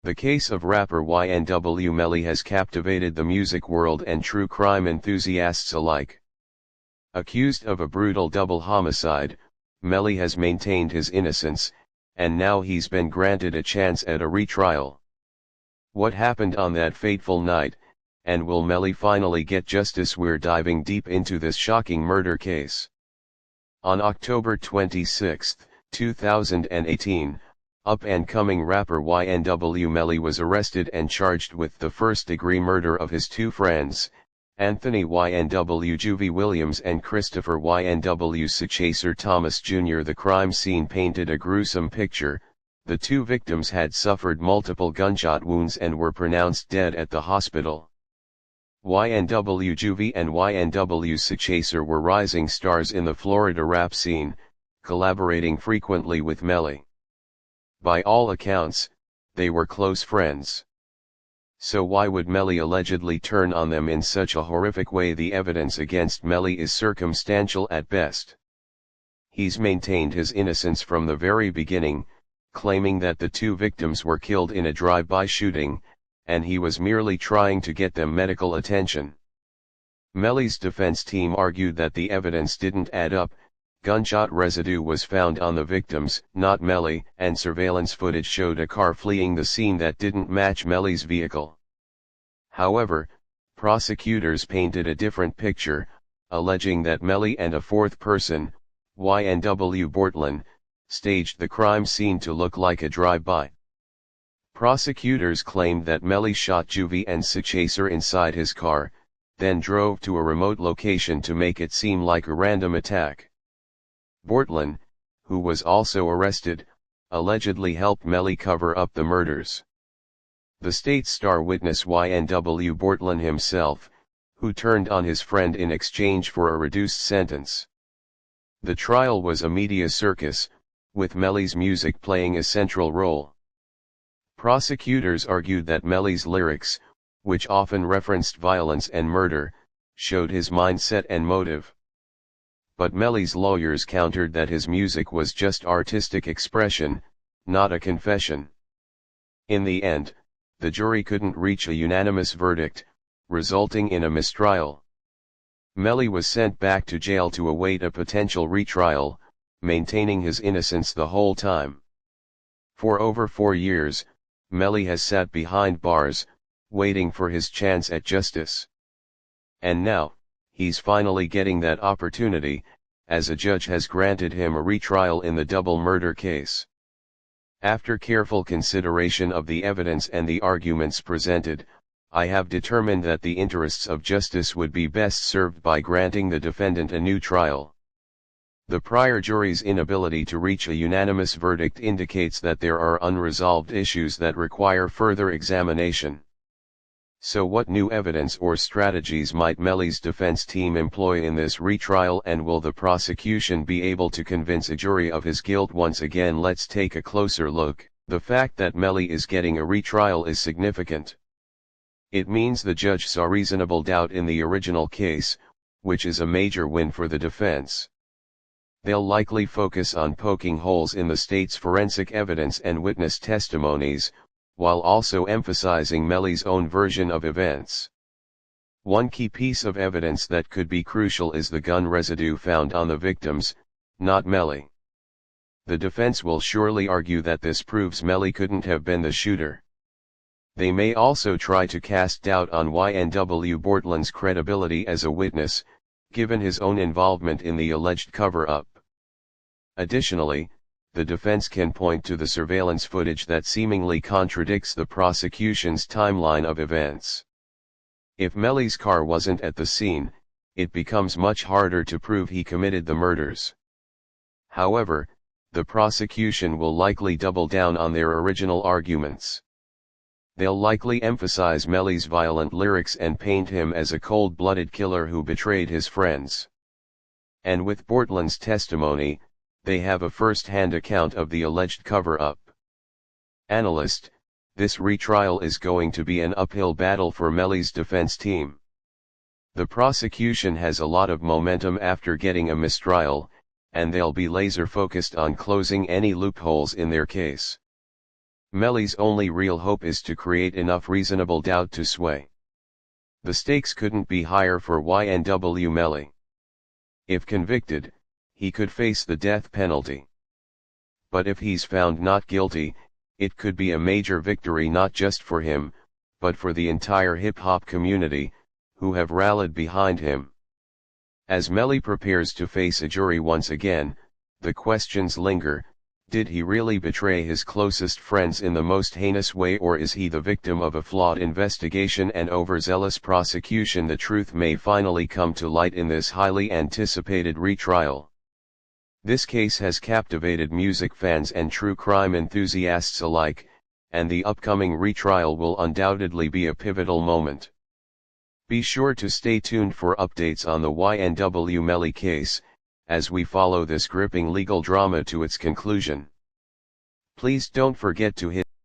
The case of rapper YNW Melly has captivated the music world and true crime enthusiasts alike. Accused of a brutal double homicide, Melly has maintained his innocence, and now he's been granted a chance at a retrial. What happened on that fateful night, and will Melly finally get justice? We're diving deep into this shocking murder case. On October 26, 2018, up-and-coming rapper YNW Melly was arrested and charged with the first-degree murder of his two friends, Anthony YNW Juvy Williams and Christopher YNW Sakchaser Thomas Jr. The crime scene painted a gruesome picture. The two victims had suffered multiple gunshot wounds and were pronounced dead at the hospital. YNW Juvy and YNW Sakchaser were rising stars in the Florida rap scene, collaborating frequently with Melly. By all accounts, they were close friends. So why would Melly allegedly turn on them in such a horrific way? The evidence against Melly is circumstantial at best. He's maintained his innocence from the very beginning, claiming that the two victims were killed in a drive-by shooting, and he was merely trying to get them medical attention. Melly's defense team argued that the evidence didn't add up. Gunshot residue was found on the victims, not Melly, and surveillance footage showed a car fleeing the scene that didn't match Melly's vehicle. However, prosecutors painted a different picture, alleging that Melly and a fourth person, YNW Bortlen, staged the crime scene to look like a drive-by. Prosecutors claimed that Melly shot Juvy and Sakchaser inside his car, then drove to a remote location to make it seem like a random attack. Bortlen, who was also arrested, allegedly helped Melly cover up the murders. The state's star witness YNW Bortlen himself, who turned on his friend in exchange for a reduced sentence. The trial was a media circus, with Melly's music playing a central role. Prosecutors argued that Melly's lyrics, which often referenced violence and murder, showed his mindset and motive. But Melly's lawyers countered that his music was just artistic expression, not a confession. In the end, the jury couldn't reach a unanimous verdict, resulting in a mistrial. Melly was sent back to jail to await a potential retrial, maintaining his innocence the whole time. For over 4 years, Melly has sat behind bars, waiting for his chance at justice. And now, he's finally getting that opportunity, as a judge has granted him a retrial in the double murder case. After careful consideration of the evidence and the arguments presented, I have determined that the interests of justice would be best served by granting the defendant a new trial. The prior jury's inability to reach a unanimous verdict indicates that there are unresolved issues that require further examination. So what new evidence or strategies might Melly's defense team employ in this retrial, and will the prosecution be able to convince a jury of his guilt once again? Let's take a closer look. The fact that Melly is getting a retrial is significant. It means the judge saw reasonable doubt in the original case, which is a major win for the defense. They'll likely focus on poking holes in the state's forensic evidence and witness testimonies, while also emphasizing Melly's own version of events. One key piece of evidence that could be crucial is the gun residue found on the victims, not Melly. The defense will surely argue that this proves Melly couldn't have been the shooter. They may also try to cast doubt on YNW Bortlen's credibility as a witness, given his own involvement in the alleged cover-up. Additionally, the defense can point to the surveillance footage that seemingly contradicts the prosecution's timeline of events. If Melly's car wasn't at the scene, it becomes much harder to prove he committed the murders. However, the prosecution will likely double down on their original arguments. They'll likely emphasize Melly's violent lyrics and paint him as a cold-blooded killer who betrayed his friends. And with Bortlen's testimony, they have a first-hand account of the alleged cover-up. Analyst, this retrial is going to be an uphill battle for Melly's defense team. The prosecution has a lot of momentum after getting a mistrial, and they'll be laser-focused on closing any loopholes in their case. Melly's only real hope is to create enough reasonable doubt to sway. The stakes couldn't be higher for YNW Melly. If convicted, he could face the death penalty. But if he's found not guilty, it could be a major victory not just for him, but for the entire hip-hop community, who have rallied behind him. As Melly prepares to face a jury once again, the questions linger: did he really betray his closest friends in the most heinous way, or is he the victim of a flawed investigation and overzealous prosecution? The truth may finally come to light in this highly anticipated retrial. This case has captivated music fans and true crime enthusiasts alike, and the upcoming retrial will undoubtedly be a pivotal moment. Be sure to stay tuned for updates on the YNW Melly case, as we follow this gripping legal drama to its conclusion. Please don't forget to hit